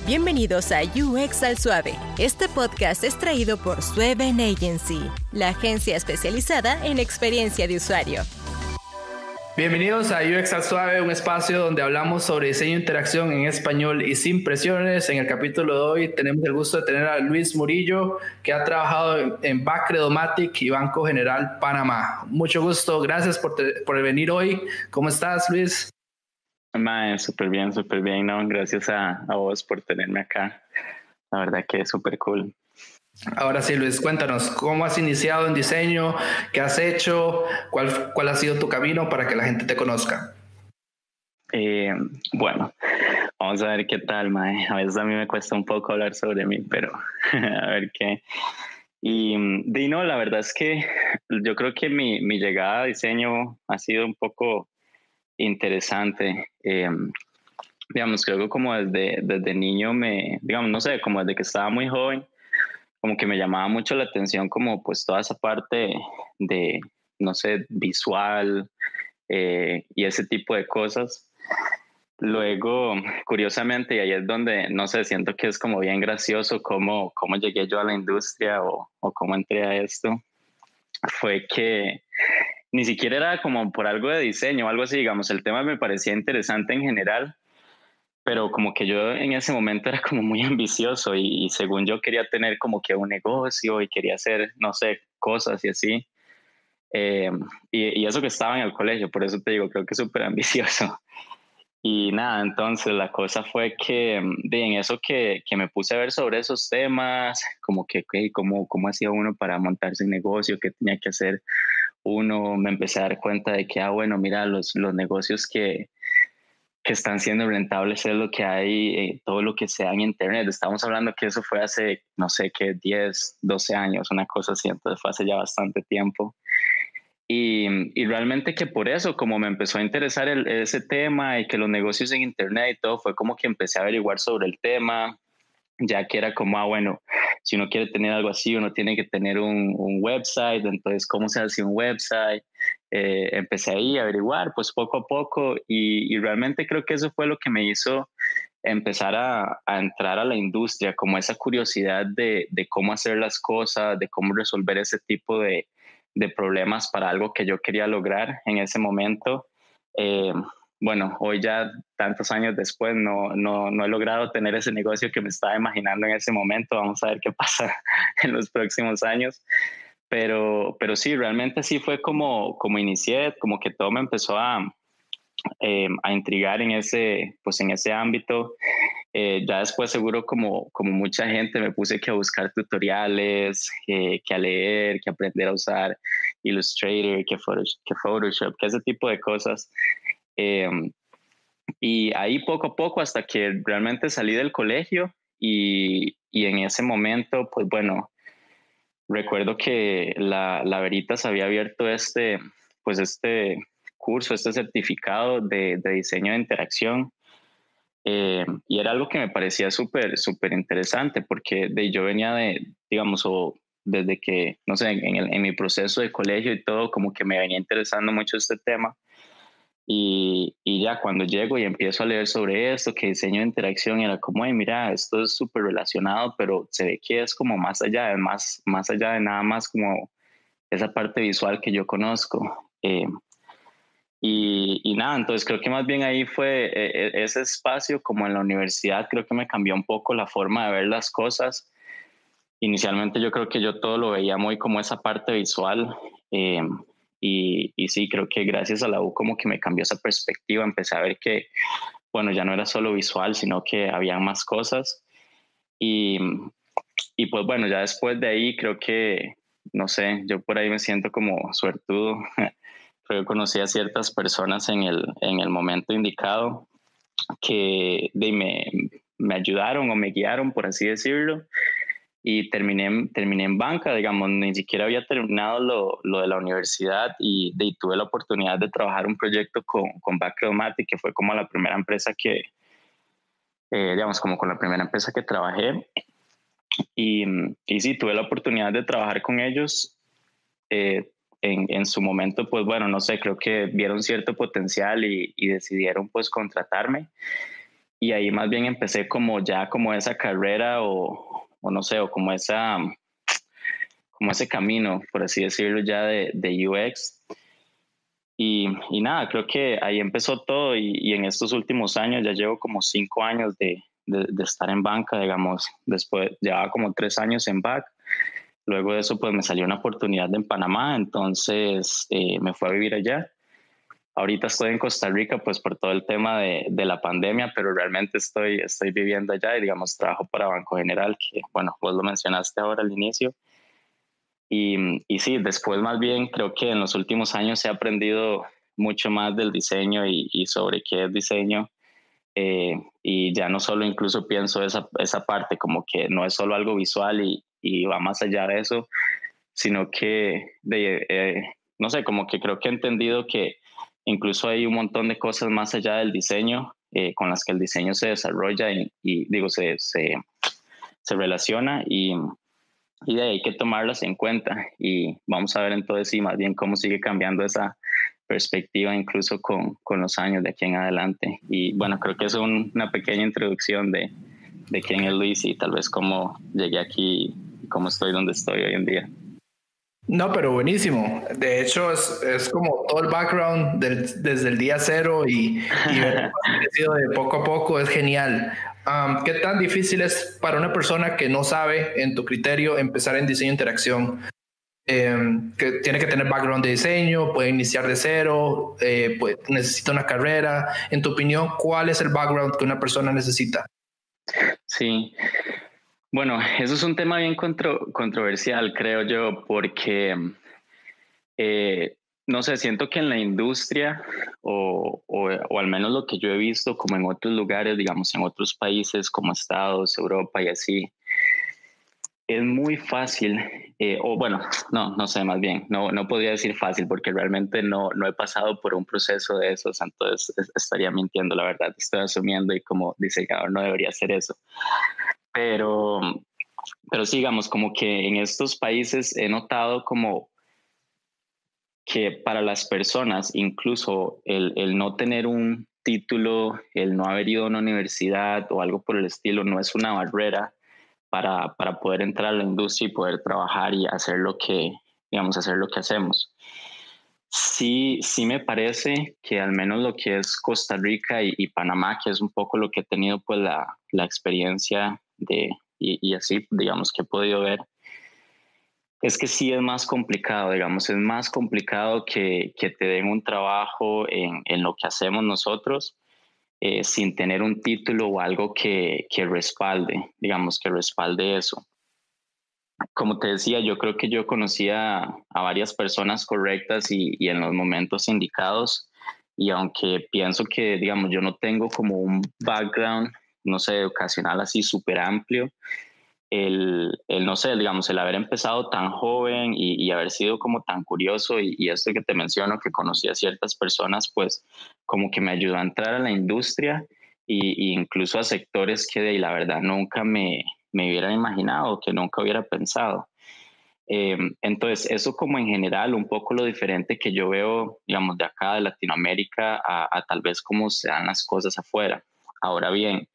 Bienvenidos a UX al Suave. Este podcast es traído por Sueven Agency, la agencia especializada en experiencia de usuario. Bienvenidos a UX al Suave, un espacio donde hablamos sobre diseño e interacción en español y sin presiones. En el capítulo de hoy tenemos el gusto de tener a Luis Murillo, que ha trabajado en Bacredomatic y Banco General Panamá. Mucho gusto, gracias por venir hoy. ¿Cómo estás, Luis? Mae, súper bien, ¿no? Gracias a vos por tenerme acá. La verdad que es súper cool. Ahora sí, Luis, cuéntanos, ¿cómo has iniciado en diseño? ¿Qué has hecho? ¿Cuál ha sido tu camino para que la gente te conozca? Bueno, vamos a ver qué tal, mae. A veces a mí me cuesta un poco hablar sobre mí, pero a ver qué. Y no, la verdad es que yo creo que mi llegada a diseño ha sido un poco interesante. Digamos, creo que como desde niño digamos, no sé, como desde que estaba muy joven, como que me llamaba mucho la atención como pues toda esa parte de, no sé, visual y ese tipo de cosas. Luego, curiosamente, y ahí es donde, no sé, siento que es como bien gracioso cómo llegué yo a la industria o cómo entré a esto, fue que ni siquiera era como por algo de diseño o algo así, digamos, el tema me parecía interesante en general, pero como que yo en ese momento era como muy ambicioso y según yo quería tener como que un negocio y quería hacer, no sé, cosas y así. Y eso que estaba en el colegio, por eso te digo, creo que es súper ambicioso. Y nada, entonces la cosa fue que en eso que me puse a ver sobre esos temas, como que cómo hacía uno para montarse un negocio, qué tenía que hacer uno, me empecé a dar cuenta de que, bueno, mira, los negocios que están siendo rentables es lo que hay, todo lo que sea en Internet. Estamos hablando que eso fue hace, no sé qué, 10, 12 años, una cosa así, entonces fue hace ya bastante tiempo. Y realmente que por eso, como me empezó a interesar ese tema y que los negocios en Internet y todo, fue como que empecé a averiguar sobre el tema, ya que era como, bueno, si uno quiere tener algo así, uno tiene que tener un website, entonces, ¿cómo se hace un website? Empecé ahí a averiguar, pues poco a poco, y realmente creo que eso fue lo que me hizo empezar a entrar a la industria, como esa curiosidad de cómo hacer las cosas, de cómo resolver ese tipo de problemas para algo que yo quería lograr en ese momento. Bueno, hoy ya tantos años después no he logrado tener ese negocio que me estaba imaginando en ese momento. Vamos a ver qué pasa en los próximos años. Pero sí, realmente sí fue como inicié, como que todo me empezó a intrigar en ese ámbito. Ya después seguro como mucha gente me puse que a buscar tutoriales, que a leer, que aprender a usar Illustrator, que Photoshop, que ese tipo de cosas. Y ahí poco a poco hasta que realmente salí del colegio y en ese momento, pues bueno, recuerdo que la Veritas había abierto este curso, este certificado de diseño de interacción. Y era algo que me parecía súper interesante porque yo venía digamos, o desde que, no sé, en mi proceso de colegio y todo, como que me venía interesando mucho este tema. Y ya cuando llego y empiezo a leer sobre esto, que diseño de interacción, era como, mira, esto es súper relacionado, pero se ve que es como más allá, más allá de nada más como esa parte visual que yo conozco. Y nada, entonces creo que más bien ahí fue ese espacio como en la universidad, creo que me cambió un poco la forma de ver las cosas. Inicialmente yo creo que yo todo lo veía muy como esa parte visual y sí, creo que gracias a la U como que me cambió esa perspectiva, empecé a ver que, bueno, ya no era solo visual, sino que había más cosas y, y pues bueno, ya después de ahí creo que, no sé, yo por ahí me siento como suertudo. Creo que conocí a ciertas personas en el momento indicado que me ayudaron o me guiaron, por así decirlo, y terminé en banca, digamos, ni siquiera había terminado lo de la universidad y tuve la oportunidad de trabajar un proyecto con Bacredomatic, que fue como la primera empresa digamos, como con la primera empresa que trabajé. Y sí, tuve la oportunidad de trabajar con ellos. En su momento, pues bueno, no sé, creo que vieron cierto potencial y decidieron pues contratarme. y ahí más bien empecé como ya como esa carrera o no sé, o como ese camino, por así decirlo, ya de UX. Y nada, creo que ahí empezó todo y en estos últimos años ya llevo como 5 años de estar en banca, digamos. Después llevaba como 3 años en back. Luego de eso pues me salió una oportunidad en Panamá, entonces me fui a vivir allá. Ahorita estoy en Costa Rica pues por todo el tema de la pandemia, pero realmente estoy viviendo allá y digamos trabajo para Banco General, que bueno, vos lo mencionaste ahora al inicio. Y sí, después más bien creo que en los últimos años he aprendido mucho más del diseño y sobre qué es diseño. Y ya no solo incluso pienso esa parte como que no es solo algo visual y va más allá de eso, sino que no sé, como que creo que he entendido que incluso hay un montón de cosas más allá del diseño con las que el diseño se desarrolla y digo, se relaciona y de ahí hay que tomarlas en cuenta y vamos a ver entonces sí, más bien cómo sigue cambiando esa perspectiva incluso con los años de aquí en adelante. Y bueno, creo que es una pequeña introducción de quién es Luis y tal vez cómo llegué aquí y cómo estoy donde estoy hoy en día. No, pero buenísimo. De hecho, es como todo el background desde el día cero y ver cómo ha crecido de poco a poco es genial. ¿Qué tan difícil es para una persona que no sabe, en tu criterio, empezar en diseño de interacción? Que tiene que tener background de diseño, puede iniciar de cero, necesita una carrera. En tu opinión, ¿cuál es el background que una persona necesita? Sí, bueno, eso es un tema bien controversial, creo yo, porque no sé, siento que en la industria o al menos lo que yo he visto como en otros lugares, digamos en otros países como Estados, Europa y así, es muy fácil, o bueno, no sé, más bien, no podría decir fácil porque realmente no he pasado por un proceso de esos, entonces estaría mintiendo, la verdad, estoy asumiendo y como diseñador no debería hacer eso. Pero sigamos, como que en estos países he notado como que para las personas, incluso el no tener un título, el no haber ido a una universidad o algo por el estilo, no es una barrera para poder entrar a la industria y poder trabajar y hacer lo que, digamos, hacer lo que hacemos. Sí me parece que al menos lo que es Costa Rica y Panamá, que es un poco lo que he tenido pues la experiencia y así, digamos, que he podido ver, es que sí es más complicado, digamos, es más complicado que te den un trabajo en lo que hacemos nosotros sin tener un título o algo que respalde, digamos, que respalde eso. Como te decía, yo creo que yo conocía a varias personas correctas y en los momentos indicados, y aunque pienso que, digamos, yo no tengo como un background, no sé, educacional así súper amplio, no sé, digamos, el haber empezado tan joven y haber sido como tan curioso y esto que te menciono, que conocí a ciertas personas, pues como que me ayudó a entrar a la industria y incluso a sectores que la verdad nunca me hubiera imaginado, que nunca hubiera pensado. Entonces, eso como en general, un poco lo diferente que yo veo, digamos, de acá de Latinoamérica a tal vez cómo se dan las cosas afuera. Ahora bien,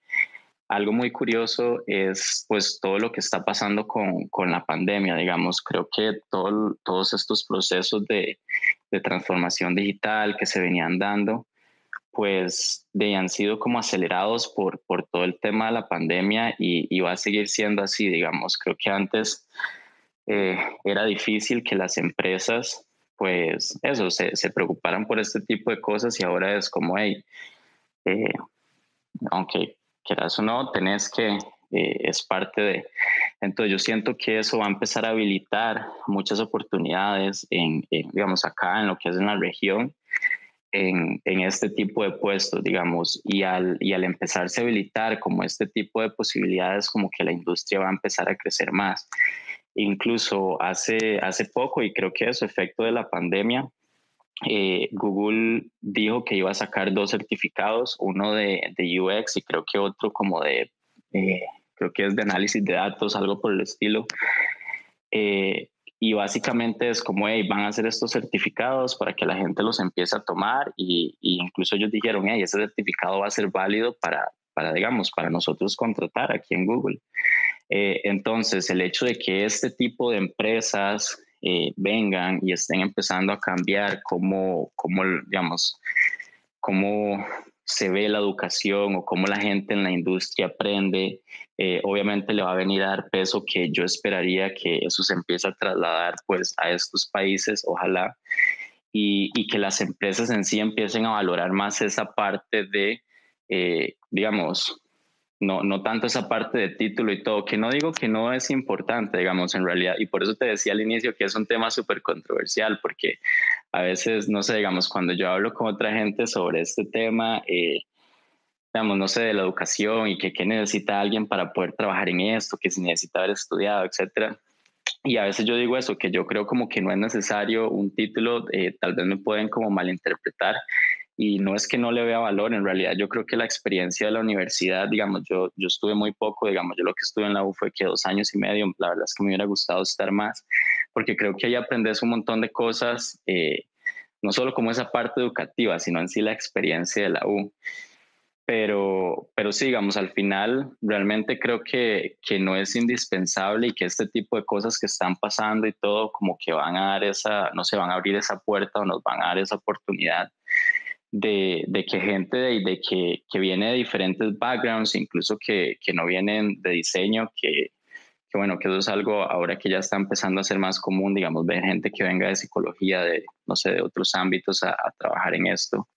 algo muy curioso es pues todo lo que está pasando con la pandemia, digamos. Creo que todos estos procesos de transformación digital que se venían dando, pues han sido como acelerados por todo el tema de la pandemia y va a seguir siendo así, digamos. Creo que antes era difícil que las empresas pues eso, se preocuparan por este tipo de cosas y ahora es como, hey, aunque quieras o no, tenés que, es parte de. Entonces yo siento que eso va a empezar a habilitar muchas oportunidades digamos, acá en lo que es en la región, en este tipo de puestos, digamos, y al empezarse a habilitar como este tipo de posibilidades, como que la industria va a empezar a crecer más. Incluso hace poco, y creo que es efecto de la pandemia, Google dijo que iba a sacar 2 certificados, uno de UX y creo que otro como creo que es de análisis de datos, algo por el estilo. Y básicamente es como, hey, van a hacer estos certificados para que la gente los empiece a tomar y incluso ellos dijeron, hey, ese certificado va a ser válido para digamos, para nosotros contratar aquí en Google. Entonces, el hecho de que este tipo de empresas vengan y estén empezando a cambiar digamos, cómo se ve la educación o cómo la gente en la industria aprende, obviamente le va a venir a dar peso, que yo esperaría que eso se empiece a trasladar pues a estos países, ojalá, y que las empresas en sí empiecen a valorar más esa parte de, digamos, no tanto esa parte de título y todo, que no digo que no es importante, digamos, en realidad, y por eso te decía al inicio que es un tema súper controversial, porque a veces, no sé, digamos, cuando yo hablo con otra gente sobre este tema, digamos, no sé, de la educación y que qué necesita alguien para poder trabajar en esto, que si necesita haber estudiado, etcétera. Y a veces yo digo eso, que yo creo como que no es necesario un título, tal vez me pueden como malinterpretar, y no es que no le vea valor, en realidad yo creo que la experiencia de la universidad, digamos, yo estuve muy poco, digamos, yo lo que estuve en la U fue que 2 años y medio, la verdad es que me hubiera gustado estar más, porque creo que ahí aprendes un montón de cosas, no solo como esa parte educativa, sino en sí la experiencia de la U. Pero sí, digamos, al final realmente creo que no es indispensable, y que este tipo de cosas que están pasando y todo como que van a dar no sé, van a abrir esa puerta o nos van a dar esa oportunidad de que gente que viene de diferentes backgrounds, incluso que no vienen de diseño, que bueno, que eso es algo ahora que ya está empezando a ser más común, digamos, ver gente que venga de psicología, no sé, de otros ámbitos a trabajar en esto.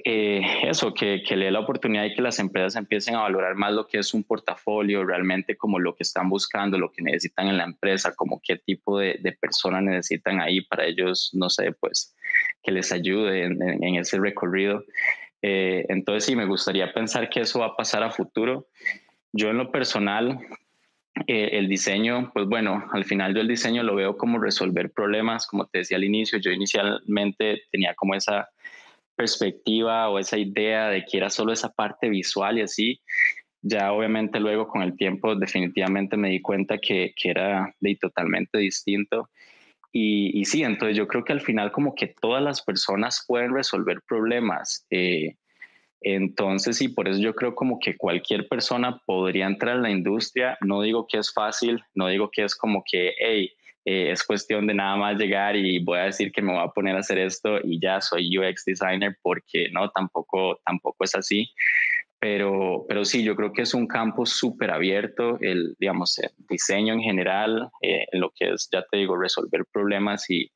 Eso, que le dé la oportunidad y que las empresas empiecen a valorar más lo que es un portafolio, realmente como lo que están buscando, lo que necesitan en la empresa, como qué tipo de personas necesitan ahí para ellos, no sé, pues que les ayude en ese recorrido. Entonces sí, me gustaría pensar que eso va a pasar a futuro. Yo en lo personal, el diseño, pues bueno, al final yo el diseño lo veo como resolver problemas, como te decía al inicio, yo inicialmente tenía como esa perspectiva o esa idea de que era solo esa parte visual y así. Ya obviamente luego con el tiempo definitivamente me di cuenta que era totalmente distinto. Y sí, entonces yo creo que al final como que todas las personas pueden resolver problemas. Entonces sí, por eso yo creo como que cualquier persona podría entrar en la industria. No digo que es fácil, no digo que es como que, hey, es cuestión de nada más llegar y voy a decir que me voy a poner a hacer esto y ya soy UX designer, porque no, tampoco es así. Pero sí, yo creo que es un campo súper abierto, digamos, el diseño en general, en lo que es, ya te digo, resolver problemas y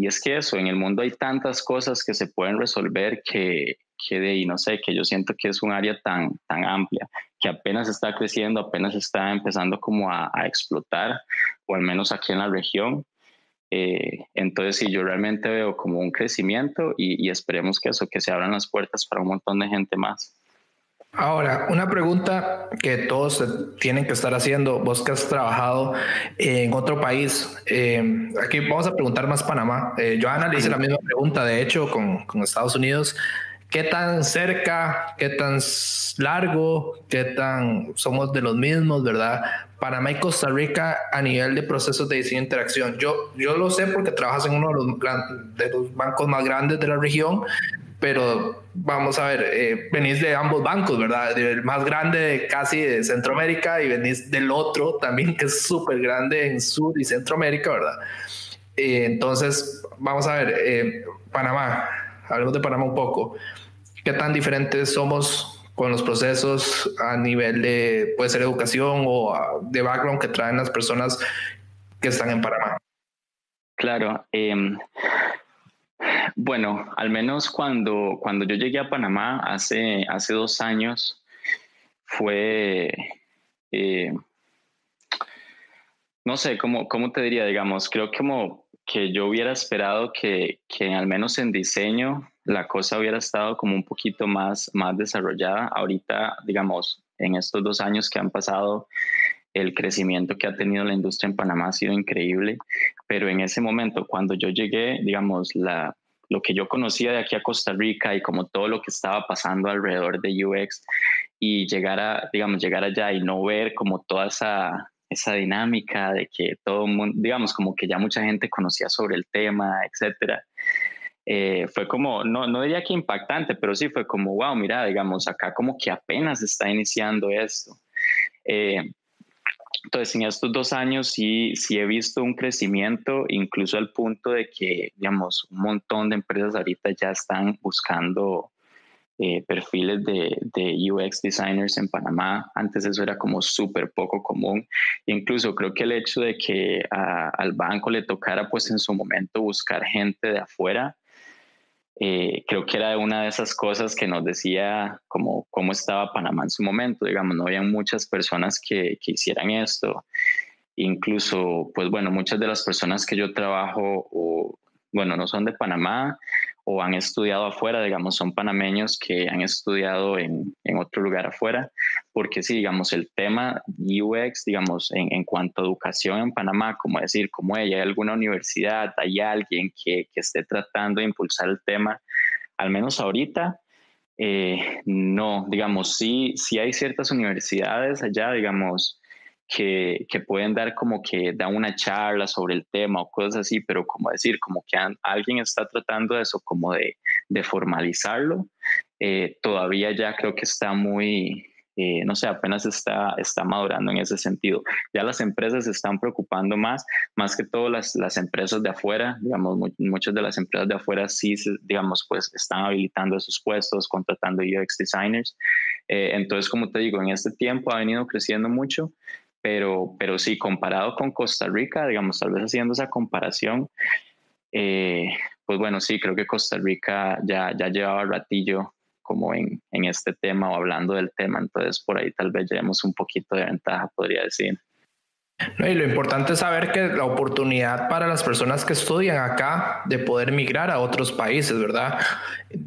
es que eso, en el mundo hay tantas cosas que se pueden resolver que de ahí, no sé, que yo siento que es un área tan amplia, que apenas está creciendo, apenas está empezando como a explotar, o al menos aquí en la región. Entonces sí, yo realmente veo como un crecimiento y esperemos que eso, que se abran las puertas para un montón de gente más. Ahora, una pregunta que todos tienen que estar haciendo, vos que has trabajado en otro país, aquí vamos a preguntar más Panamá. Johanna le hice la misma pregunta, de hecho, con Estados Unidos. ¿Qué tan cerca, qué tan largo, qué tan somos de los mismos, verdad? Panamá y Costa Rica a nivel de procesos de diseño e interacción. Yo lo sé porque trabajas en uno de los bancos más grandes de la región, pero vamos a ver, venís de ambos bancos, ¿verdad? Del más grande casi de Centroamérica y venís del otro también que es súper grande en Sur y Centroamérica, ¿verdad? Entonces, vamos a ver, Panamá, hablemos de Panamá un poco. ¿Qué tan diferentes somos con los procesos a nivel de, puede ser educación o de background que traen las personas que están en Panamá? Claro, bueno, al menos cuando yo llegué a Panamá hace 2 años, fue, no sé, ¿cómo te diría? Digamos, creo como que yo hubiera esperado que al menos en diseño la cosa hubiera estado como un poquito más desarrollada. Ahorita, digamos, en estos 2 años que han pasado, el crecimiento que ha tenido la industria en Panamá ha sido increíble, pero en ese momento, cuando yo llegué, digamos, lo que yo conocía de aquí a Costa Rica y como todo lo que estaba pasando alrededor de UX, y llegar allá y no ver como toda esa dinámica de que todo el mundo, digamos, como que ya mucha gente conocía sobre el tema, etcétera. fue como, no diría que impactante, pero sí fue como, wow, mira, digamos, acá como que apenas está iniciando esto. Entonces, en estos 2 años sí he visto un crecimiento, incluso al punto de que, digamos, un montón de empresas ahorita ya están buscando perfiles de UX designers en Panamá. Antes eso era como súper poco común. Incluso creo que el hecho de que al banco le tocara pues en su momento buscar gente de afuera, creo que era una de esas cosas que nos decía como cómo estaba Panamá en su momento. Digamos, no había muchas personas que hicieran esto. Incluso, pues bueno, muchas de las personas que yo trabajo, o, bueno, no son de Panamá o han estudiado afuera, digamos, son panameños que han estudiado en otro lugar afuera, porque sí, digamos, el tema UX, digamos, en cuanto a educación en Panamá, como decir, como hay alguna universidad, hay alguien que esté tratando de impulsar el tema, al menos ahorita, no, digamos, sí hay ciertas universidades allá, digamos, que pueden dar como que dan una charla sobre el tema o cosas así, pero como decir, como que alguien está tratando de eso, como de formalizarlo, todavía ya creo que está muy, no sé, apenas está madurando en ese sentido. Ya las empresas se están preocupando más que todo las empresas de afuera, digamos, muchas de las empresas de afuera sí, digamos, pues están habilitando esos puestos, contratando UX designers. Entonces, como te digo, en este tiempo ha venido creciendo mucho, pero sí, comparado con Costa Rica, digamos, tal vez haciendo esa comparación, pues bueno, sí, creo que Costa Rica ya llevaba ratillo como en este tema o hablando del tema, entonces por ahí tal vez llevemos un poquito de ventaja, podría decir. No, y lo importante es saber que la oportunidad para las personas que estudian acá de poder migrar a otros países, ¿verdad?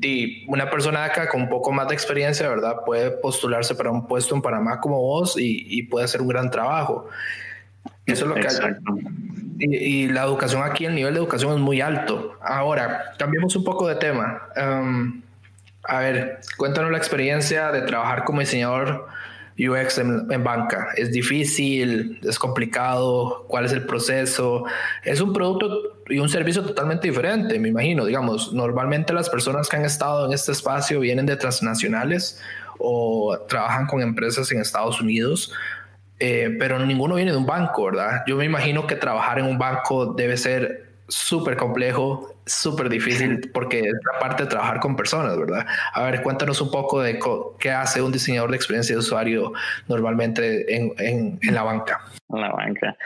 Y una persona de acá con un poco más de experiencia, ¿verdad? Puede postularse para un puesto en Panamá como vos y puede hacer un gran trabajo. Eso es lo que hay. Y la educación aquí, el nivel de educación es muy alto. Ahora, cambiemos un poco de tema. A ver, cuéntanos la experiencia de trabajar como diseñador UX en banca. ¿Es difícil? ¿Es complicado? ¿Cuál es el proceso? Es un producto y un servicio totalmente diferente, me imagino. Digamos, normalmente las personas que han estado en este espacio vienen de transnacionales o trabajan con empresas en Estados Unidos, pero ninguno viene de un banco, ¿verdad? Yo me imagino que trabajar en un banco debe ser súper complejo, súper difícil, porque es la parte de trabajar con personas, ¿verdad? A ver, cuéntanos un poco de qué hace un diseñador de experiencia de usuario normalmente en la banca. En la banca.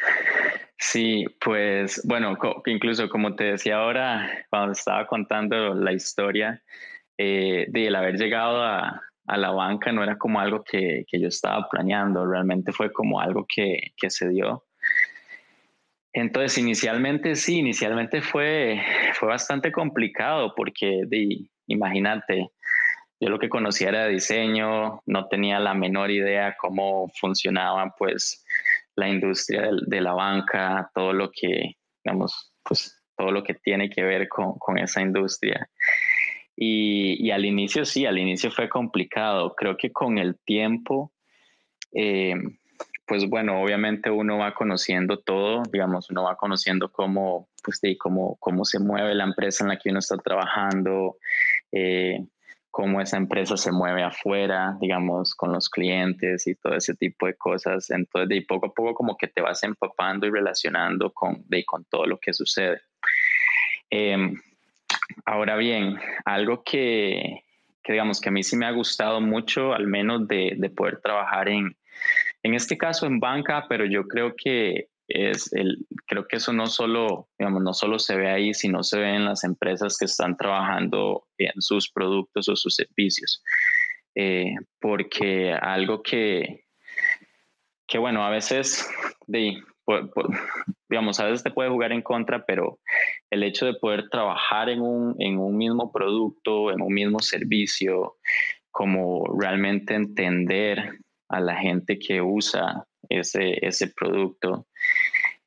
Sí, pues bueno, incluso como te decía ahora, cuando estaba contando la historia de el haber llegado a la banca, no era como algo que yo estaba planeando, realmente fue como algo que se dio. Entonces, inicialmente fue bastante complicado porque imagínate, yo lo que conocía era de diseño, no tenía la menor idea cómo funcionaba pues la industria de la banca, todo lo que, digamos, pues todo lo que tiene que ver con esa industria. Y al inicio fue complicado. Creo que con el tiempo, pues bueno, obviamente uno va conociendo todo, digamos, uno va conociendo cómo, pues, cómo se mueve la empresa en la que uno está trabajando, cómo esa empresa se mueve afuera, digamos, con los clientes y todo ese tipo de cosas. Entonces, de poco a poco como que te vas empapando y relacionando con todo lo que sucede. Ahora bien, algo que digamos que a mí sí me ha gustado mucho, al menos de poder trabajar en este caso en banca, pero yo creo que creo que eso no solo, digamos, no solo se ve ahí, sino se ve en las empresas que están trabajando en sus productos o sus servicios. Porque algo que bueno, a veces, digamos, a veces te puede jugar en contra, pero el hecho de poder trabajar en un mismo producto, en un mismo servicio, como realmente entender a la gente que usa ese producto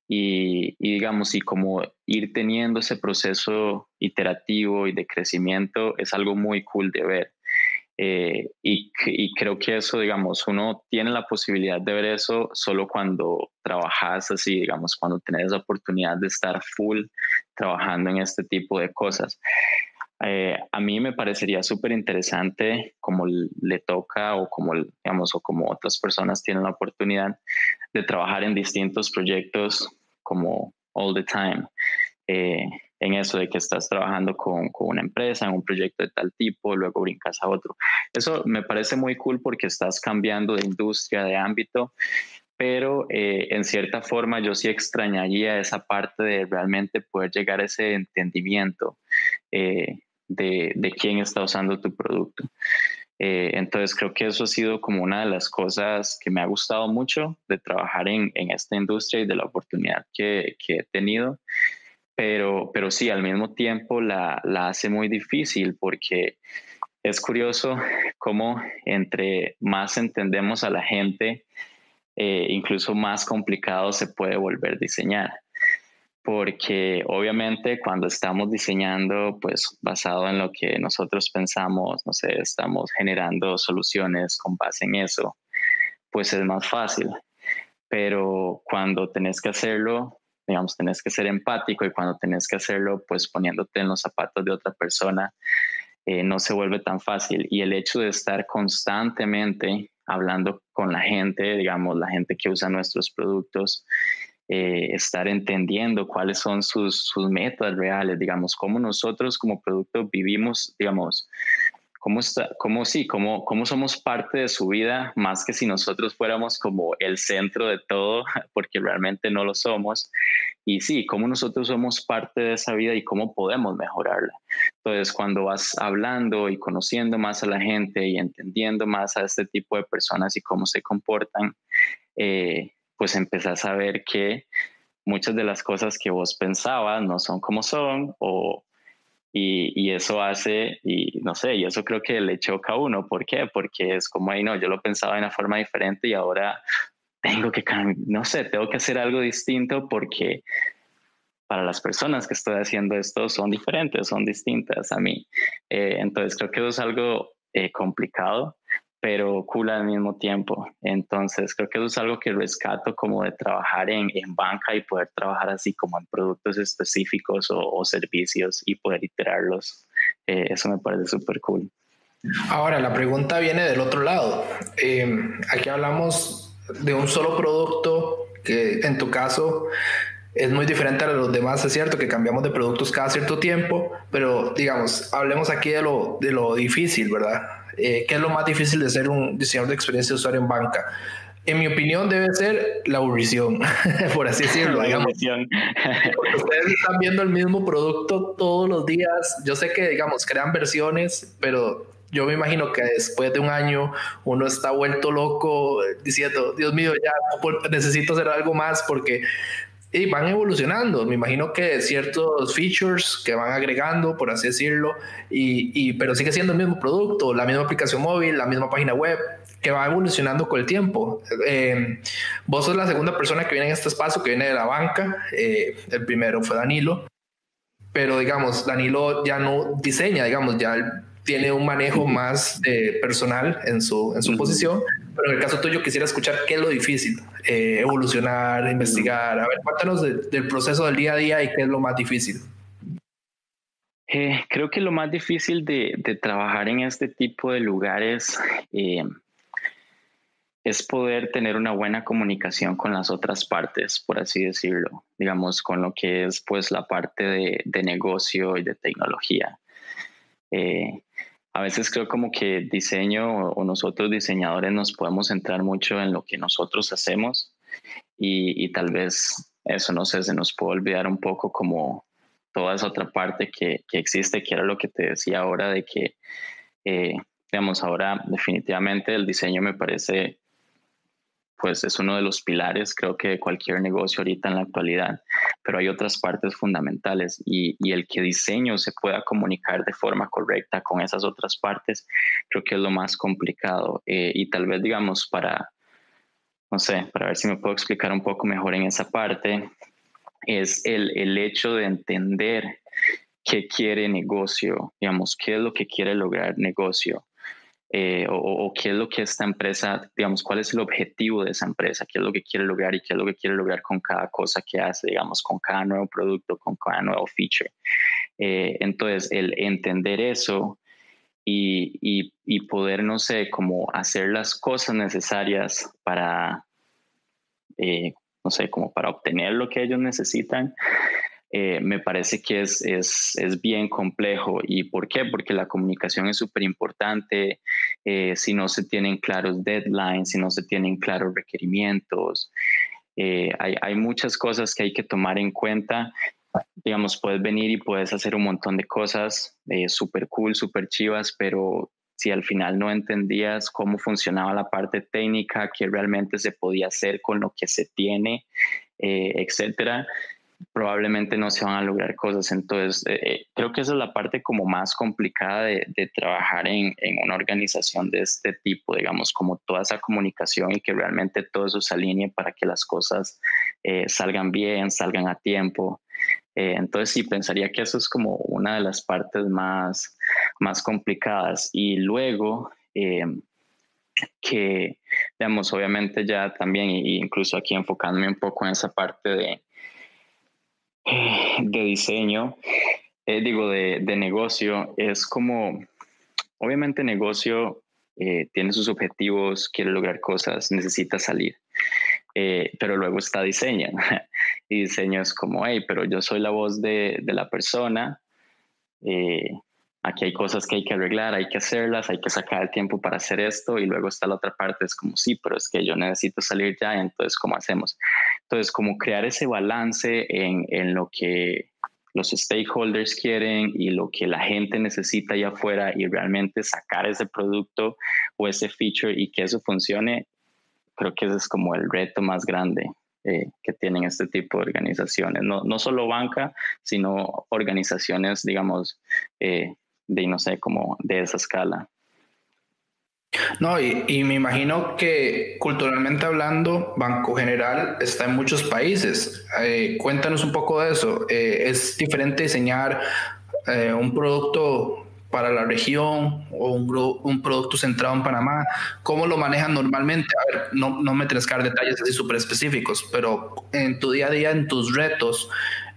y digamos, y como ir teniendo ese proceso iterativo y de crecimiento es algo muy cool de ver. Y creo que eso, digamos, uno tiene la posibilidad de ver eso solo cuando trabajas así, digamos, cuando tenés la oportunidad de estar full trabajando en este tipo de cosas. A mí me parecería súper interesante como le toca o como, digamos, o como otras personas tienen la oportunidad de trabajar en distintos proyectos como all the time. En eso de que estás trabajando con una empresa, en un proyecto de tal tipo, luego brincas a otro. Eso me parece muy cool porque estás cambiando de industria, de ámbito, pero en cierta forma yo sí extrañaría esa parte de realmente poder llegar a ese entendimiento de quién está usando tu producto. Entonces creo que eso ha sido como una de las cosas que me ha gustado mucho de trabajar en esta industria y de la oportunidad que he tenido. Pero sí, al mismo tiempo la hace muy difícil porque es curioso cómo entre más entendemos a la gente, incluso más complicado se puede volver diseñar. Porque obviamente cuando estamos diseñando, pues basado en lo que nosotros pensamos, no sé, estamos generando soluciones con base en eso, pues es más fácil. Pero cuando tenés que hacerlo, digamos, tenés que ser empático y cuando tenés que hacerlo, pues poniéndote en los zapatos de otra persona, no se vuelve tan fácil. Y el hecho de estar constantemente hablando con la gente, digamos, la gente que usa nuestros productos, estar entendiendo cuáles son sus metas reales, digamos, cómo nosotros como producto vivimos, digamos, cómo somos parte de su vida, más que si nosotros fuéramos como el centro de todo, porque realmente no lo somos. Y sí, cómo nosotros somos parte de esa vida y cómo podemos mejorarla. Entonces, cuando vas hablando y conociendo más a la gente y entendiendo más a este tipo de personas y cómo se comportan, pues empezás a ver que muchas de las cosas que vos pensabas no son como son, y eso hace, y no sé, y eso creo que le choca a uno. ¿Por qué? Porque es como, ahí no, yo lo pensaba de una forma diferente y ahora tengo que, no sé, tengo que hacer algo distinto porque para las personas que estoy haciendo esto son diferentes, son distintas a mí. Entonces creo que eso es algo complicado, pero cool al mismo tiempo. Entonces creo que eso es algo que rescato como de trabajar en banca y poder trabajar así como en productos específicos o servicios y poder iterarlos. Eso me parece súper cool. Ahora, la pregunta viene del otro lado. Aquí hablamos de un solo producto que en tu caso es muy diferente a los demás. Es cierto que cambiamos de productos cada cierto tiempo, pero digamos, hablemos aquí de lo difícil, ¿verdad? ¿Qué es lo más difícil de ser un diseñador de experiencia de usuario en banca? En mi opinión debe ser la aburrición, por así decirlo. Digamos, porque ustedes están viendo el mismo producto todos los días. Yo sé que, digamos, crean versiones, pero yo me imagino que después de un año uno está vuelto loco diciendo, Dios mío, ya necesito hacer algo más porque y van evolucionando. Me imagino que ciertos features que van agregando, por así decirlo, pero sigue siendo el mismo producto, la misma aplicación móvil, la misma página web, que va evolucionando con el tiempo. Vos sos la segunda persona que viene en este espacio, que viene de la banca. El primero fue Danilo, pero digamos, Danilo ya no diseña, digamos, ya tiene un manejo más personal en su posición. Pero en el caso tuyo quisiera escuchar qué es lo difícil, evolucionar, investigar. A ver, cuéntanos del proceso del día a día y qué es lo más difícil. Creo que lo más difícil de trabajar en este tipo de lugares es poder tener una buena comunicación con las otras partes, por así decirlo, digamos, con lo que es pues la parte de negocio y de tecnología. A veces creo como que diseño o nosotros diseñadores nos podemos centrar mucho en lo que nosotros hacemos y tal vez eso, no sé, se nos puede olvidar un poco como toda esa otra parte que existe, que era lo que te decía ahora de que, digamos, ahora definitivamente el diseño me parece, pues es uno de los pilares, creo que de cualquier negocio ahorita en la actualidad, pero hay otras partes fundamentales y el que diseño se pueda comunicar de forma correcta con esas otras partes, creo que es lo más complicado. Y tal vez, digamos, no sé, para ver si me puedo explicar un poco mejor en esa parte, es el hecho de entender qué quiere negocio, digamos, qué es lo que quiere lograr negocio. O qué es lo que esta empresa, digamos, cuál es el objetivo de esa empresa, qué es lo que quiere lograr y qué es lo que quiere lograr con cada cosa que hace, digamos, con cada nuevo producto, con cada nuevo feature. Entonces, el entender eso y poder, no sé, como hacer las cosas necesarias para, no sé, como para obtener lo que ellos necesitan, me parece que es bien complejo. ¿Y por qué? Porque la comunicación es súper importante. Si no se tienen claros deadlines, si no se tienen claros requerimientos, hay muchas cosas que hay que tomar en cuenta. Digamos, puedes venir y puedes hacer un montón de cosas súper cool, súper chivas, pero si al final no entendías cómo funcionaba la parte técnica, qué realmente se podía hacer con lo que se tiene, etcétera, probablemente no se van a lograr cosas. Entonces, creo que esa es la parte como más complicada de trabajar en una organización de este tipo, digamos, como toda esa comunicación y que realmente todo eso se alinee para que las cosas salgan bien, salgan a tiempo. Entonces sí, pensaría que eso es como una de las partes más complicadas. Y luego, que, digamos, obviamente ya también, incluso aquí enfocándome un poco en esa parte de diseño, digo, de negocio, es como, obviamente negocio tiene sus objetivos, quiere lograr cosas, necesita salir. Pero luego está diseño. Y diseño es como, hey, pero yo soy la voz de la persona. eh, Aquí hay cosas que hay que arreglar, hay que hacerlas, hay que sacar el tiempo para hacer esto. Y luego está la otra parte, es como, sí, pero es que yo necesito salir ya, entonces, ¿cómo hacemos? Entonces, como crear ese balance en lo que los stakeholders quieren y lo que la gente necesita allá afuera y realmente sacar ese producto o ese feature y que eso funcione. Creo que ese es como el reto más grande que tienen este tipo de organizaciones. No solo banca, sino organizaciones, digamos, de, no sé, como de esa escala. No, y me imagino que culturalmente hablando, Banco General está en muchos países. Cuéntanos un poco de eso. ¿Es diferente diseñar un producto para la región o un producto centrado en Panamá? ¿Cómo lo manejan normalmente? A ver, no me tienes que dar detalles así súper específicos, pero en tu día a día, en tus retos,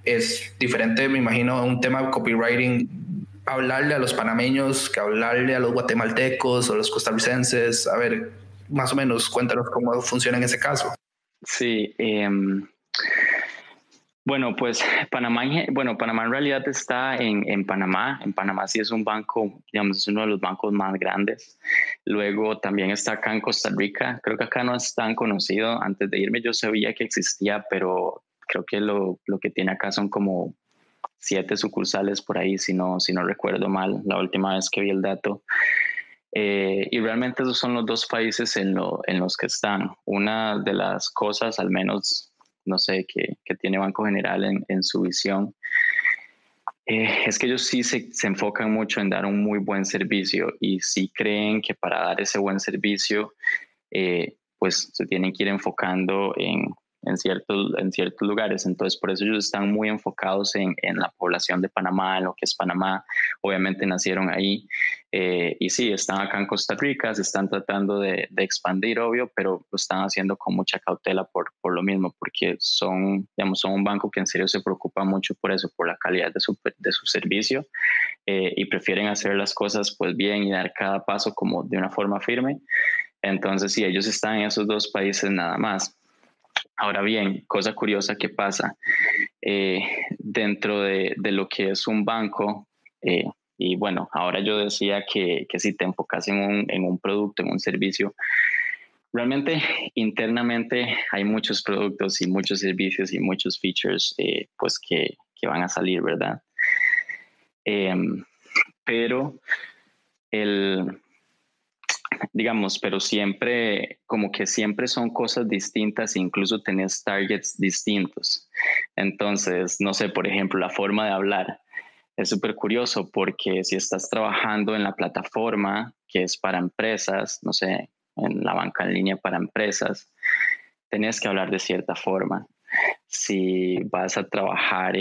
es diferente, me imagino, un tema de copywriting, hablarle a los panameños que hablarle a los guatemaltecos o los costarricenses. A ver, más o menos, cuéntanos cómo funciona en ese caso. Sí, bueno, pues Panamá, Panamá en realidad está en Panamá. En Panamá sí es un banco, digamos, es uno de los bancos más grandes. Luego también está acá en Costa Rica. Creo que acá no es tan conocido. Antes de irme yo sabía que existía, pero creo que lo que tiene acá son como 7 sucursales por ahí, si no recuerdo mal, la última vez que vi el dato. Y realmente esos son los dos países en los que están. Una de las cosas, al menos, no sé, que tiene Banco General en su visión, es que ellos sí se enfocan mucho en dar un muy buen servicio y sí creen que para dar ese buen servicio, pues se tienen que ir enfocando en ciertos lugares. Entonces, por eso ellos están muy enfocados en la población de Panamá, en lo que es Panamá. Obviamente nacieron ahí. Y sí, están acá en Costa Rica, se están tratando de expandir, obvio, pero lo están haciendo con mucha cautela por lo mismo, porque son un banco que en serio se preocupa mucho por eso, por la calidad de su servicio, y prefieren hacer las cosas pues bien y dar cada paso como de una forma firme. Entonces, sí, ellos están en esos dos países nada más. Ahora bien, cosa curiosa que pasa, dentro de lo que es un banco, y bueno, ahora yo decía que si te enfocas en un producto, en un servicio, realmente internamente hay muchos productos y muchos servicios y muchos features pues que van a salir, ¿verdad? Pero pero siempre, como que siempre son cosas distintas, incluso tenés targets distintos. Entonces, no sé, por ejemplo, la forma de hablar es súper curioso porque si estás trabajando en la plataforma que es para empresas, no sé, en la banca en línea para empresas, tenés que hablar de cierta forma. Si vas a trabajar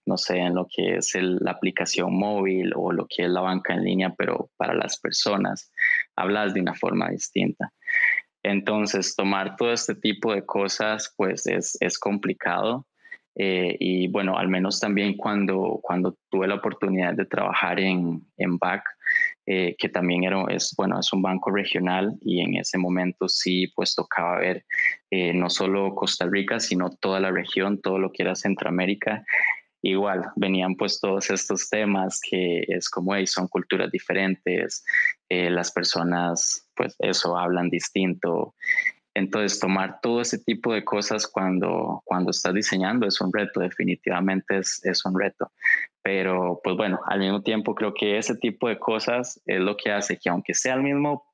no sé, en lo que es la aplicación móvil o lo que es la banca en línea, pero para las personas, hablas de una forma distinta. Entonces, tomar todo este tipo de cosas, pues es complicado. Y bueno, al menos también cuando tuve la oportunidad de trabajar en BAC, que también es un banco regional, y en ese momento sí pues tocaba ver no solo Costa Rica, sino toda la región, todo lo que era Centroamérica. Igual venían pues todos estos temas que es como son culturas diferentes, las personas pues eso hablan distinto. Entonces tomar todo ese tipo de cosas cuando estás diseñando es un reto, definitivamente es un reto. Pero pues bueno, al mismo tiempo creo que ese tipo de cosas es lo que hace que, aunque sea el mismo,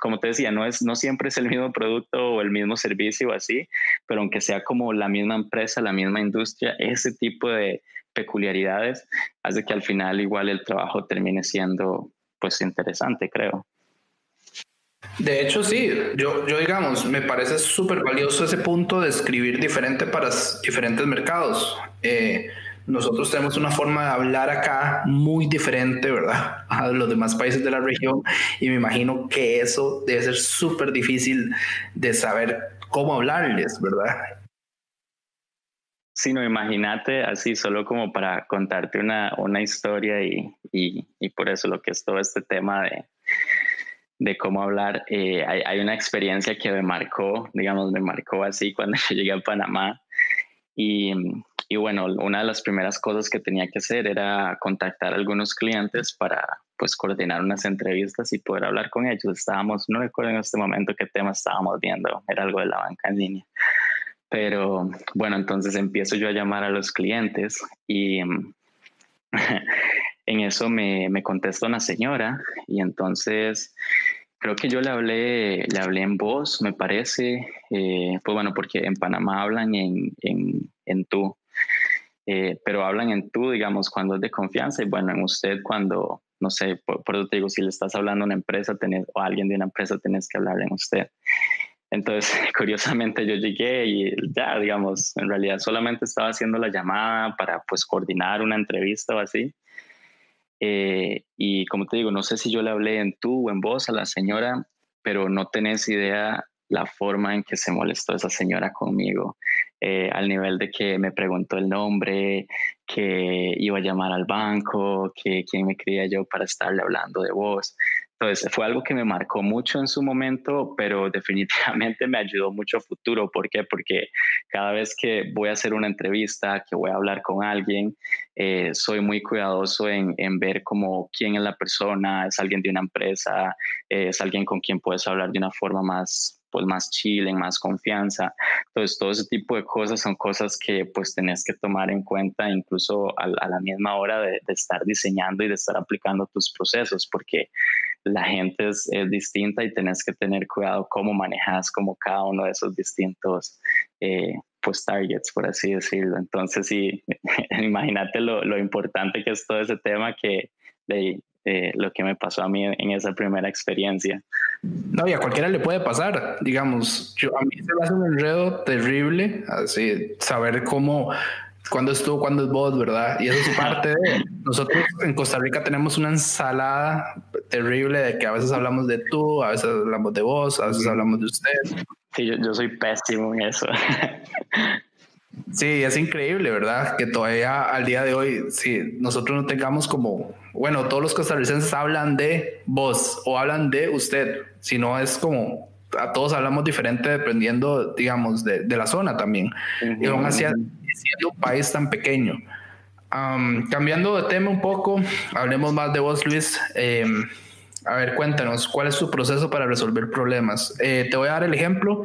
como te decía, no siempre es el mismo producto o el mismo servicio o así, pero aunque sea como la misma empresa, la misma industria, ese tipo de peculiaridades hace que al final igual el trabajo termine siendo pues interesante, creo. De hecho, sí, yo digamos, me parece súper valioso ese punto de escribir diferente para diferentes mercados. Nosotros tenemos una forma de hablar acá muy diferente, ¿verdad?, a los demás países de la región, y me imagino que eso debe ser súper difícil de saber cómo hablarles, ¿verdad? Sí, no, imagínate así, solo como para contarte una historia y por eso lo que es todo este tema de cómo hablar. Hay una experiencia que me marcó así cuando yo llegué a Panamá, y, y bueno, una de las primeras cosas que tenía que hacer era contactar a algunos clientes para pues coordinar unas entrevistas y poder hablar con ellos. No recuerdo en este momento qué tema estábamos viendo, era algo de la banca en línea. Pero bueno, entonces empiezo yo a llamar a los clientes y en eso me contesta una señora, y entonces creo que yo le hablé en voz, me parece, pues bueno, porque en Panamá hablan en tú, pero hablan en tú, digamos, cuando es de confianza, y bueno, en usted cuando, no sé, por eso te digo, si le estás hablando a una empresa o a alguien de una empresa, tenés que hablar en usted. Entonces, curiosamente yo llegué y ya, digamos, en realidad solamente estaba haciendo la llamada para pues coordinar una entrevista o así. Y como te digo, no sé si yo le hablé en tú o en voz a la señora, pero no tenés idea la forma en que se molestó esa señora conmigo, al nivel de que me preguntó el nombre, que iba a llamar al banco, que quién me creía yo para estarle hablando de voz. Entonces fue algo que me marcó mucho en su momento, pero definitivamente me ayudó mucho a futuro. ¿Por qué? Porque cada vez que voy a hacer una entrevista, que voy a hablar con alguien, soy muy cuidadoso en ver como quién es la persona, es alguien de una empresa, es alguien con quien puedes hablar de una forma más chill, en más confianza. Entonces todo ese tipo de cosas son cosas que pues tenés que tomar en cuenta incluso a la misma hora de estar diseñando y de estar aplicando tus procesos, porque la gente es distinta y tenés que tener cuidado cómo manejas como cada uno de esos distintos pues targets, por así decirlo. Entonces sí, imagínate lo importante que es todo ese tema, que lo que me pasó a mí en esa primera experiencia. No, y a cualquiera le puede pasar, digamos, a mí se me hace un enredo terrible, así, saber cuándo es tú, cuándo es vos, ¿verdad? Y eso es parte de nosotros en Costa Rica tenemos una ensalada terrible de que a veces hablamos de tú, a veces hablamos de vos, a veces hablamos de usted. Sí, yo soy pésimo en eso. Sí, es increíble, ¿verdad? Que todavía al día de hoy, sí, nosotros no tengamos como, bueno, todos los costarricenses hablan de vos o hablan de usted, sino es como a todos hablamos diferente dependiendo, digamos, de la zona también. Y aún así, siendo un país tan pequeño. Cambiando de tema un poco, hablemos más de vos, Luis. A ver, cuéntanos, ¿cuál es tu proceso para resolver problemas? Te voy a dar el ejemplo.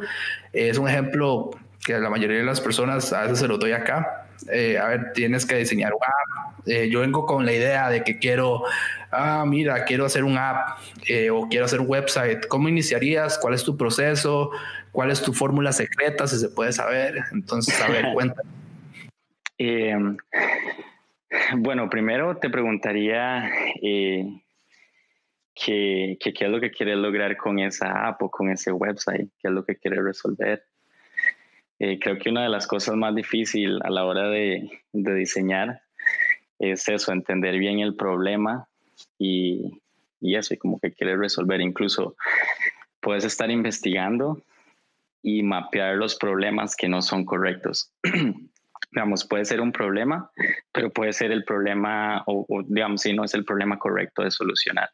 Es un ejemplo que la mayoría de las personas a veces se lo doy acá. A ver, tienes que diseñar un app. Yo vengo con la idea de que quiero hacer un app o quiero hacer un website. ¿Cómo iniciarías? ¿Cuál es tu proceso? ¿Cuál es tu fórmula secreta, si se puede saber? Entonces, a ver, cuéntanos. Bueno, primero te preguntaría qué es lo que quieres lograr con esa app o con ese website, qué es lo que quieres resolver. Creo que una de las cosas más difíciles a la hora de diseñar es eso, entender bien el problema y eso, y como que quieres resolver. Incluso puedes estar investigando y mapear los problemas que no son correctos. digamos, puede ser un problema, pero puede ser el problema, o digamos, si no es el problema correcto de solucionar.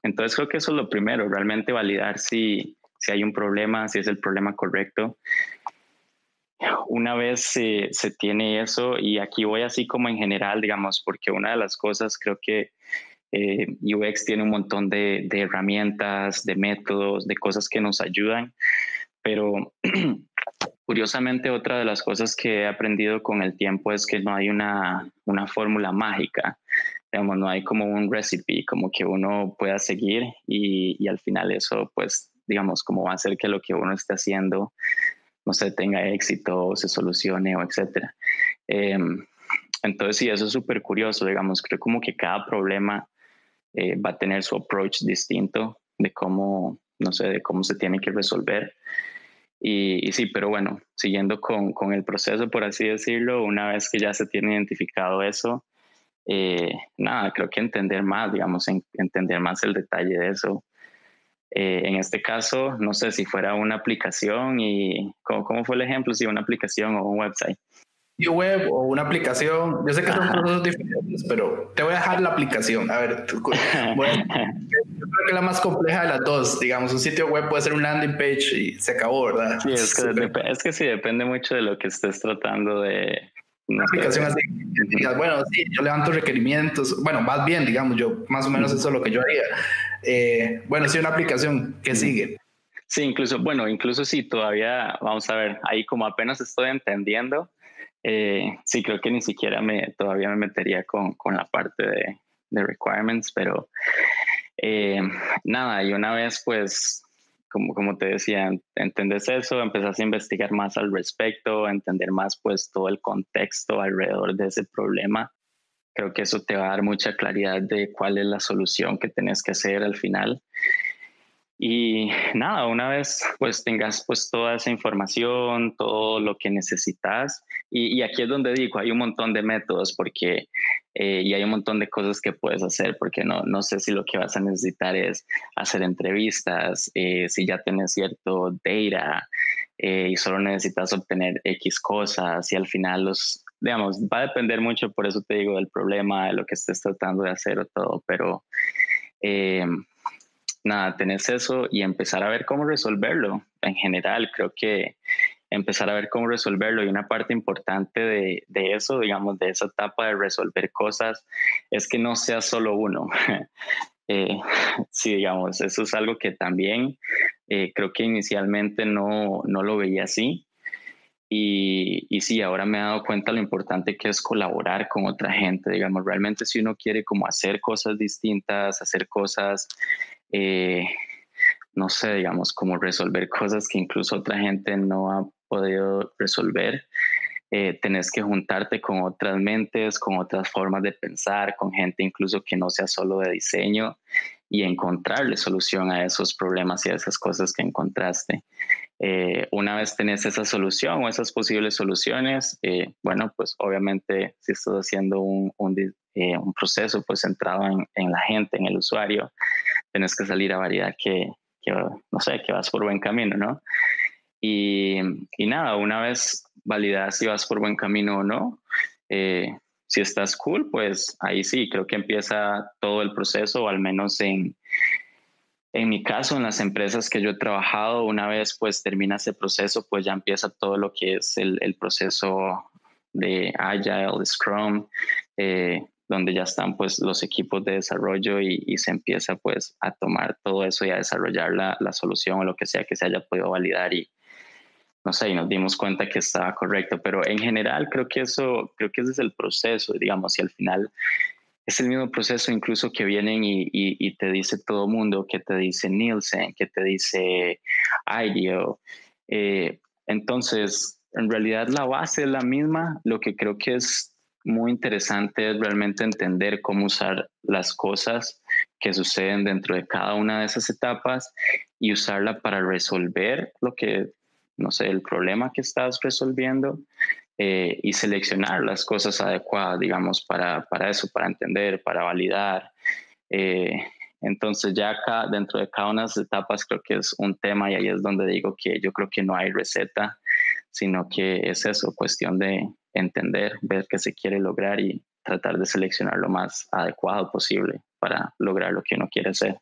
Entonces creo que eso es lo primero, realmente validar si hay un problema, si es el problema correcto. Una vez se tiene eso, y aquí voy así como en general, digamos, porque una de las cosas creo que UX tiene un montón de herramientas, de métodos, de cosas que nos ayudan, pero curiosamente otra de las cosas que he aprendido con el tiempo es que no hay una fórmula mágica, digamos, no hay como un recipe como que uno pueda seguir y al final eso pues digamos como va a hacer que lo que uno esté haciendo no sé, tenga éxito o se solucione o etcétera. Entonces sí, eso es súper curioso, digamos, creo como que cada problema va a tener su approach distinto de cómo, no sé, de cómo se tiene que resolver. Y sí, pero bueno, siguiendo con el proceso, por así decirlo, una vez que ya se tiene identificado eso, nada, creo que entender más, digamos, entender más el detalle de eso. En este caso, no sé si fuera una aplicación y ¿cómo fue el ejemplo? Si una aplicación o un website. Y web o una aplicación, yo sé que son procesos diferentes, pero te voy a dejar la aplicación. A ver, yo creo que la más compleja de las dos, digamos, un sitio web puede ser un landing page y se acabó, ¿verdad? Sí, es que sí, depende mucho de lo que estés tratando de... Una aplicación así, digas, bueno, sí, yo levanto requerimientos, bueno, más bien, digamos, yo más o menos eso es lo que yo haría. Bueno, sí, una aplicación que sigue. Sí, incluso sí, todavía, vamos a ver, ahí como apenas estoy entendiendo, sí, creo que ni siquiera todavía me metería con la parte de requirements, pero nada, y una vez pues, como te decía, entendés eso, empezás a investigar más al respecto, a entender más pues todo el contexto alrededor de ese problema. Creo que eso te va a dar mucha claridad de cuál es la solución que tenés que hacer al final. Y nada, una vez pues tengas pues toda esa información, todo lo que necesitas, y aquí es donde digo, hay un montón de métodos porque, y hay un montón de cosas que puedes hacer, porque no sé si lo que vas a necesitar es hacer entrevistas, si ya tienes cierto data y solo necesitas obtener X cosas y al final digamos, va a depender mucho, por eso te digo, del problema, de lo que estés tratando de hacer o todo, pero... nada, tenés eso y empezar a ver cómo resolverlo. En general, creo que empezar a ver cómo resolverlo, y una parte importante de eso, digamos, de esa etapa de resolver cosas, es que no sea solo uno. Sí, digamos, eso es algo que también creo que inicialmente no lo veía así. Y sí, ahora me he dado cuenta lo importante que es colaborar con otra gente, digamos, realmente si uno quiere como hacer cosas distintas, hacer cosas, no sé, digamos, como resolver cosas que incluso otra gente no ha podido resolver, tenés que juntarte con otras mentes, con otras formas de pensar, con gente incluso que no sea solo de diseño, y encontrarle solución a esos problemas y a esas cosas que encontraste. Una vez tenés esa solución o esas posibles soluciones, bueno, pues obviamente si estás haciendo un proceso pues centrado en la gente, en el usuario, tenés que salir a validar que no sé, que vas por buen camino, ¿no? Y nada, una vez validas si vas por buen camino o no, si estás cool, pues ahí sí, creo que empieza todo el proceso, o al menos en mi caso, en las empresas que yo he trabajado, una vez pues termina ese proceso, pues ya empieza todo lo que es el proceso de Agile, de Scrum, donde ya están pues los equipos de desarrollo y se empieza pues a tomar todo eso y a desarrollar la solución o lo que sea que se haya podido validar, y no sé, y nos dimos cuenta que estaba correcto. Pero en general creo que ese es el proceso, digamos, y al final es el mismo proceso incluso que vienen y te dice todo mundo, que te dice Nielsen, que te dice IDEO. Entonces, en realidad la base es la misma. Lo que creo que es muy interesante es realmente entender cómo usar las cosas que suceden dentro de cada una de esas etapas y usarla para resolver no sé, el problema que estás resolviendo. Y seleccionar las cosas adecuadas, digamos, para eso, para entender, para validar. Entonces ya acá, dentro de cada una de las etapas, creo que es un tema, y ahí es donde digo que yo creo que no hay receta, sino que es eso, cuestión de entender, ver qué se quiere lograr y tratar de seleccionar lo más adecuado posible para lograr lo que uno quiere hacer.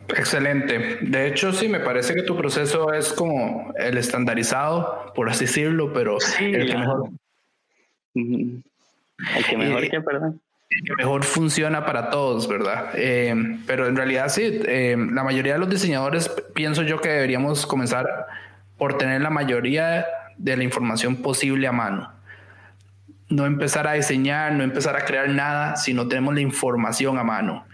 Excelente. De hecho, sí, me parece que tu proceso es como el estandarizado, por así decirlo, pero sí, el que mejor, el que mejor que, perdón. El que mejor funciona para todos, ¿verdad? Pero en realidad sí, la mayoría de los diseñadores pienso yo que deberíamos comenzar por tener la mayoría de la información posible a mano. No empezar a diseñar, no empezar a crear nada si no tenemos la información a mano.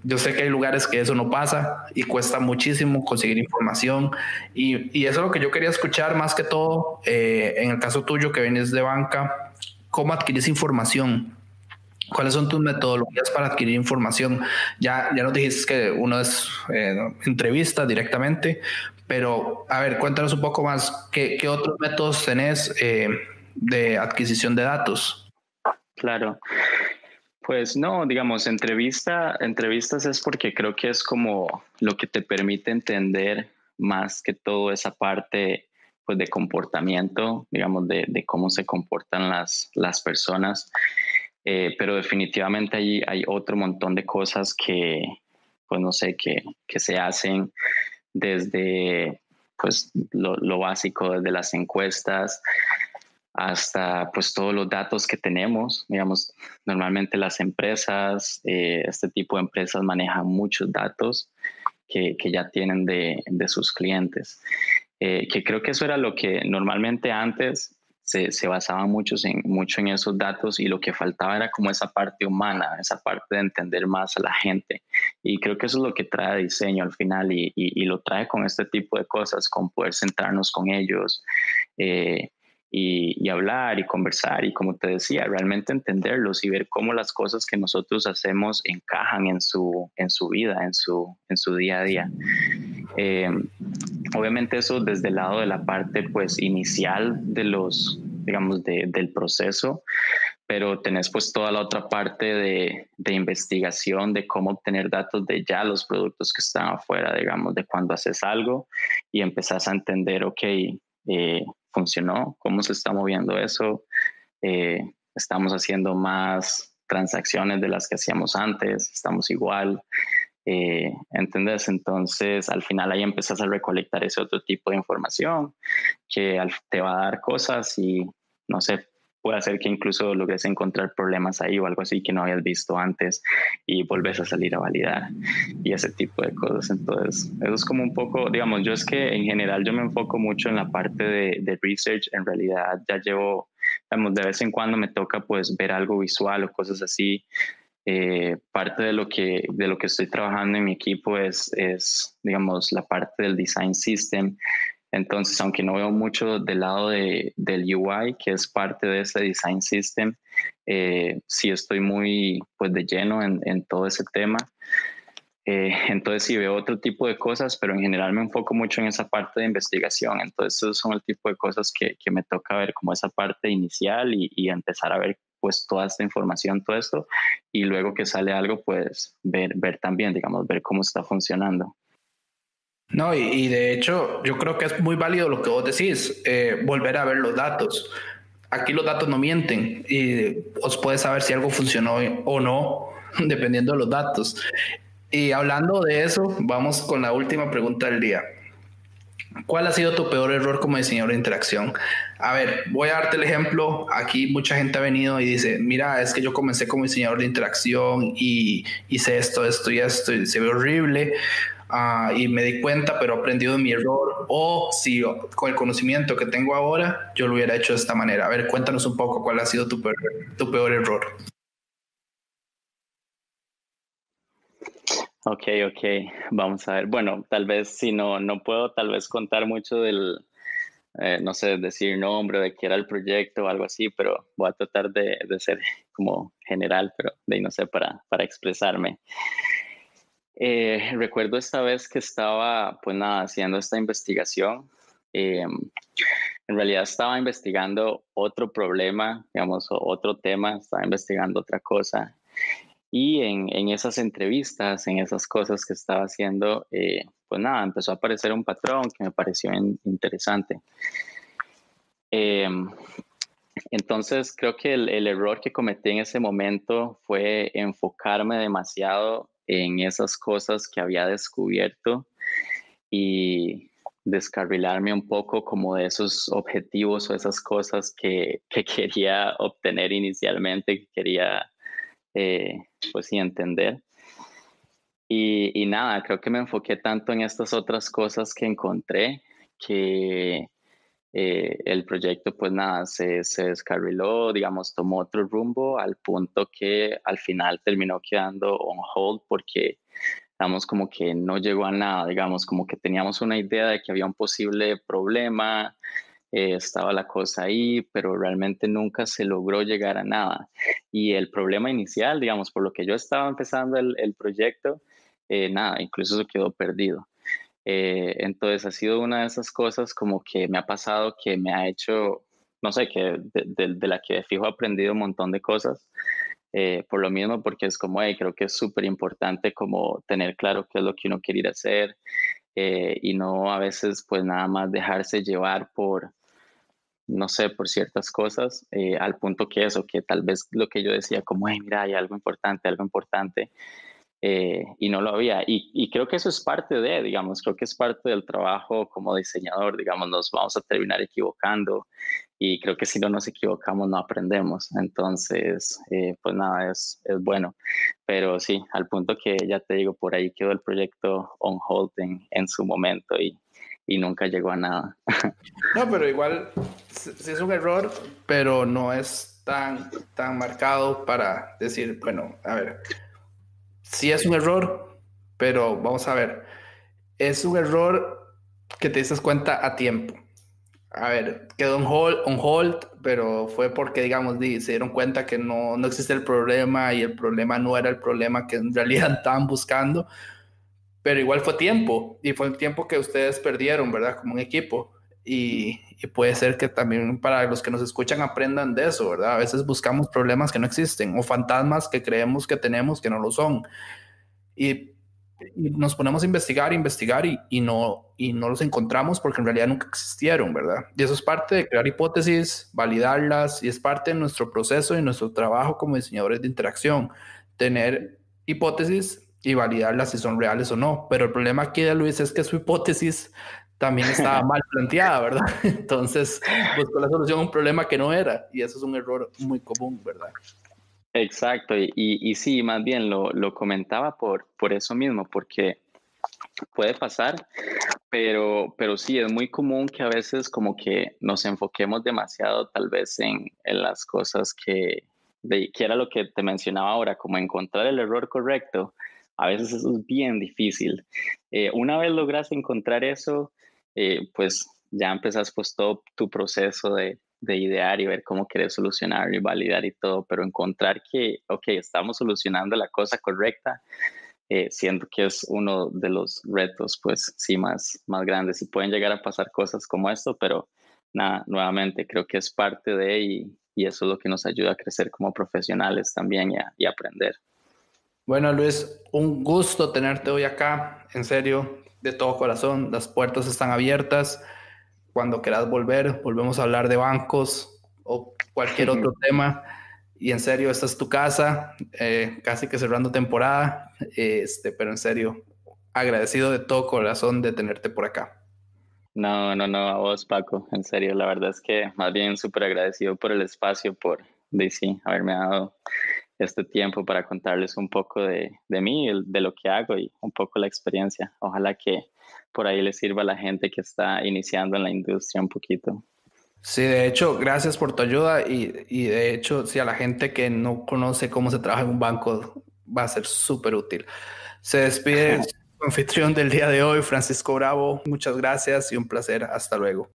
Yo sé que hay lugares que eso no pasa y cuesta muchísimo conseguir información y eso es lo que yo quería escuchar más que todo en el caso tuyo que vienes de banca, ¿cómo adquirís información? ¿Cuáles son tus metodologías para adquirir información? Ya nos dijiste que uno es entrevistas directamente, pero a ver, cuéntanos un poco más, ¿qué otros métodos tenés de adquisición de datos? Claro. Pues no, digamos, entrevistas es porque creo que es como lo que te permite entender más que todo esa parte pues de comportamiento, digamos, de cómo se comportan las personas. Pero definitivamente hay otro montón de cosas que, pues no sé, que se hacen desde pues lo básico, desde las encuestas hasta pues todos los datos que tenemos. Digamos, normalmente las empresas, este tipo de empresas manejan muchos datos que ya tienen de sus clientes. Que creo que eso era lo que normalmente antes se basaba mucho en esos datos y lo que faltaba era como esa parte humana, esa parte de entender más a la gente. Y creo que eso es lo que trae diseño al final y lo trae con este tipo de cosas, con poder sentarnos con ellos, y hablar y conversar y, como te decía, realmente entenderlos y ver cómo las cosas que nosotros hacemos encajan en su vida, en su día a día. Obviamente eso desde el lado de la parte pues inicial de digamos del proceso, pero tenés pues toda la otra parte de investigación de cómo obtener datos de ya los productos que están afuera, digamos, de cuando haces algo y empezás a entender, ok, funcionó, cómo se está moviendo eso, estamos haciendo más transacciones de las que hacíamos antes, estamos igual, ¿entendés? Entonces al final ahí empezás a recolectar ese otro tipo de información que te va a dar cosas y no sé, puede hacer que incluso logres encontrar problemas ahí o algo así que no habías visto antes y volvés a salir a validar y ese tipo de cosas. Entonces eso es como un poco, digamos, yo es que en general yo me enfoco mucho en la parte de research. En realidad ya llevo, digamos, de vez en cuando me toca pues ver algo visual o cosas así. Parte de lo que estoy trabajando en mi equipo es digamos, la parte del design system. Entonces, aunque no veo mucho del lado del UI, que es parte de ese design system, sí estoy muy pues de lleno en todo ese tema. Entonces sí veo otro tipo de cosas, pero en general me enfoco mucho en esa parte de investigación. Entonces esos son el tipo de cosas que me toca ver como esa parte inicial y empezar a ver pues toda esta información, todo esto, y luego que sale algo, pues ver también, digamos, ver cómo está funcionando. No, y de hecho yo creo que es muy válido lo que vos decís, volver a ver los datos. Aquí los datos no mienten y os puedes saber si algo funcionó o no, dependiendo de los datos. Y hablando de eso, vamos con la última pregunta del día. ¿Cuál ha sido tu peor error como diseñador de interacción? A ver, voy a darte el ejemplo. Aquí mucha gente ha venido y dice, mira, es que yo comencé como diseñador de interacción y hice esto y esto y se ve horrible. Y me di cuenta, pero he aprendido de mi error. O si con el conocimiento que tengo ahora, yo lo hubiera hecho de esta manera. A ver, cuéntanos un poco cuál ha sido tu peor error. Ok, vamos a ver. Bueno, tal vez si no puedo tal vez contar mucho no sé, decir nombre de qué era el proyecto o algo así, pero voy a tratar de ser como general, pero de ahí no sé, para expresarme. Recuerdo esta vez que estaba, pues nada, haciendo esta investigación. En realidad estaba investigando otro problema, digamos, otro tema, estaba investigando otra cosa. Y en esas entrevistas, en esas cosas que estaba haciendo, pues nada, empezó a aparecer un patrón que me pareció interesante. Entonces creo que el error que cometí en ese momento fue enfocarme demasiado en esas cosas que había descubierto y descarrilarme un poco como de esos objetivos o esas cosas que quería obtener inicialmente, que quería pues sí entender. Y nada, creo que me enfoqué tanto en estas otras cosas que encontré que el proyecto pues nada, se descarriló, digamos, tomó otro rumbo al punto que al final terminó quedando on hold porque digamos como que no llegó a nada, digamos como que teníamos una idea de que había un posible problema, estaba la cosa ahí, pero realmente nunca se logró llegar a nada. Y el problema inicial, digamos, por lo que yo estaba empezando el proyecto, nada, incluso se quedó perdido. Entonces ha sido una de esas cosas como que me ha pasado que me ha hecho, no sé, que de la que de fijo he aprendido un montón de cosas. Por lo mismo, porque es como, creo que es súper importante como tener claro qué es lo que uno quiere ir a hacer y no a veces pues nada más dejarse llevar por, no sé, por ciertas cosas, al punto que eso, que tal vez lo que yo decía como, mira, hay algo importante, y no lo había. Y creo que eso es parte de, digamos, creo que es parte del trabajo como diseñador, digamos, nos vamos a terminar equivocando y creo que si no nos equivocamos no aprendemos. Entonces, pues nada, es bueno. Pero sí, al punto que ya te digo, por ahí quedó el proyecto on hold en su momento y nunca llegó a nada. No, pero igual sí es un error, pero no es tan marcado para decir, bueno, a ver, sí es un error, pero vamos a ver, es un error que te diste cuenta a tiempo. A ver, quedó on hold, pero fue porque, digamos, se dieron cuenta que no existe el problema y el problema no era el problema que en realidad estaban buscando, pero igual fue tiempo y fue el tiempo que ustedes perdieron, ¿verdad? Como un equipo. Y puede ser que también para los que nos escuchan aprendan de eso, ¿verdad? A veces buscamos problemas que no existen o fantasmas que creemos que tenemos que no lo son. Y nos ponemos a investigar y no los encontramos porque en realidad nunca existieron, ¿verdad? Y eso es parte de crear hipótesis, validarlas y es parte de nuestro proceso y nuestro trabajo como diseñadores de interacción, tener hipótesis y validarlas si son reales o no. Pero el problema aquí de Luis es que su hipótesis también estaba mal planteada, ¿verdad? Entonces buscó la solución a un problema que no era y eso es un error muy común, ¿verdad? Exacto, y sí, más bien lo comentaba por eso mismo, porque puede pasar, pero sí, es muy común que a veces como que nos enfoquemos demasiado tal vez en las cosas que era lo que te mencionaba ahora, como encontrar el error correcto. A veces eso es bien difícil. Una vez logras encontrar eso, pues ya empezás pues todo tu proceso de idear y ver cómo quieres solucionar y validar y todo, pero encontrar que, ok, estamos solucionando la cosa correcta, siento que es uno de los retos, pues sí, más grandes. Y pueden llegar a pasar cosas como esto, pero nada, nuevamente creo que es parte de y eso es lo que nos ayuda a crecer como profesionales también y a aprender. Bueno, Luis, un gusto tenerte hoy acá, en serio, de todo corazón. Las puertas están abiertas. Cuando quieras volver, volvemos a hablar de bancos o cualquier otro tema. Y en serio, esta es tu casa, casi que cerrando temporada, pero en serio, agradecido de todo corazón de tenerte por acá. No, a vos, Paco, en serio, la verdad es que más bien súper agradecido por el espacio, sí, haberme dado este tiempo para contarles un poco de mí, de lo que hago y un poco la experiencia. Ojalá que por ahí les sirva a la gente que está iniciando en la industria un poquito. Sí, de hecho, gracias por tu ayuda y de hecho, si a la gente que no conoce cómo se trabaja en un banco, va a ser súper útil. Se despide su anfitrión del día de hoy, Francisco Bravo. Muchas gracias y un placer. Hasta luego.